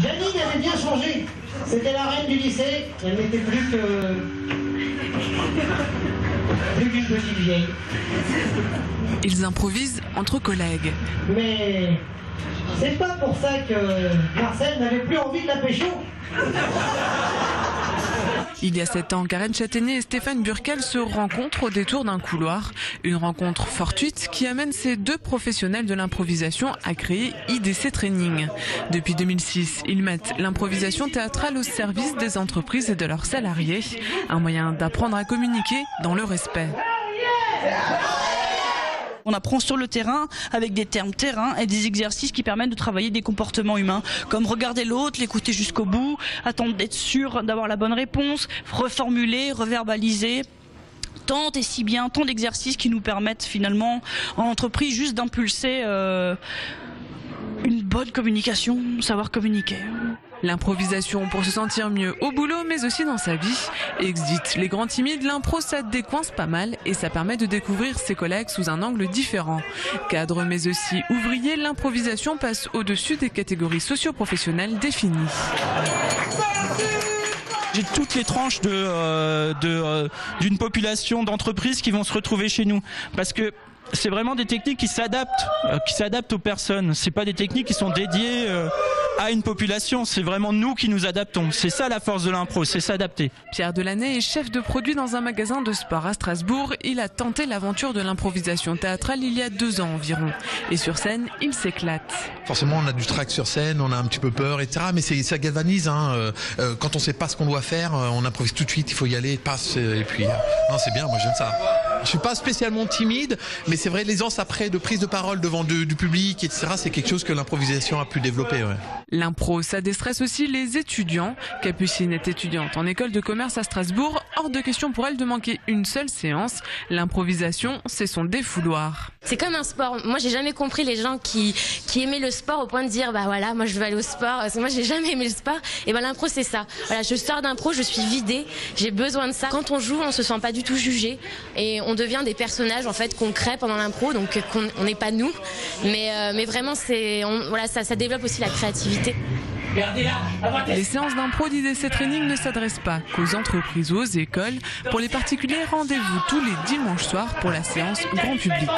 Janine avait bien changé. C'était la reine du lycée. Elle n'était plus qu'une petite vieille. Ils improvisent entre collègues. Mais c'est pas pour ça que Marcel n'avait plus envie de la pécho. Il y a 7 ans, Karen Châtaignier et Stéphane Burkel se rencontrent au détour d'un couloir. Une rencontre fortuite qui amène ces deux professionnels de l'improvisation à créer IDC Training. Depuis 2006, ils mettent l'improvisation théâtrale au service des entreprises et de leurs salariés. Un moyen d'apprendre à communiquer dans le respect. On apprend sur le terrain avec des termes terrain et des exercices qui permettent de travailler des comportements humains, comme regarder l'autre, l'écouter jusqu'au bout, attendre d'être sûr d'avoir la bonne réponse, reformuler, reverbaliser. Tant et si bien, tant d'exercices qui nous permettent finalement en entreprise juste d'impulser une bonne communication, savoir communiquer. L'improvisation pour se sentir mieux au boulot mais aussi dans sa vie. Exit les grands timides, l'impro ça décoince pas mal et ça permet de découvrir ses collègues sous un angle différent. Cadre mais aussi ouvrier, l'improvisation passe au-dessus des catégories socio-professionnelles définies. J'ai toutes les tranches d'une population d'entreprises qui vont se retrouver chez nous parce que c'est vraiment des techniques qui s'adaptent aux personnes. C'est pas des techniques qui sont dédiées à une population. C'est vraiment nous qui nous adaptons. C'est ça la force de l'impro, c'est s'adapter. Pierre Delaney est chef de produit dans un magasin de sport à Strasbourg. Il a tenté l'aventure de l'improvisation théâtrale il y a 2 ans environ. Et sur scène, il s'éclate. Forcément, on a du trac sur scène, on a un petit peu peur, etc. Mais ça galvanise. Quand on sait pas ce qu'on doit faire, on improvise tout de suite. Il faut y aller, passe. Et puis, non, c'est bien. Moi, j'aime ça. Je suis pas spécialement timide, mais c'est vrai, l'aisance après de prise de parole devant du public, etc. C'est quelque chose que l'improvisation a pu développer. Ouais. L'impro, ça déstresse aussi les étudiants. Capucine est étudiante en école de commerce à Strasbourg. Hors de question pour elle de manquer une seule séance. L'improvisation, c'est son défouloir. C'est comme un sport. Moi, j'ai jamais compris les gens qui aimaient le sport au point de dire, bah voilà, moi je veux aller au sport. Parce que moi, j'ai jamais aimé le sport. Et ben l'impro, c'est ça. Voilà, je sors d'impro, je suis vidée. J'ai besoin de ça. Quand on joue, on se sent pas du tout jugé. Et on devient des personnages, en fait, qu'on crée pendant l'impro. Donc, on n'est pas nous. Mais vraiment, ça développe aussi la créativité. Les séances d'impro d'IDC Training ne s'adressent pas qu'aux entreprises ou aux écoles. Pour les particuliers, rendez-vous tous les dimanches soirs pour la séance grand public.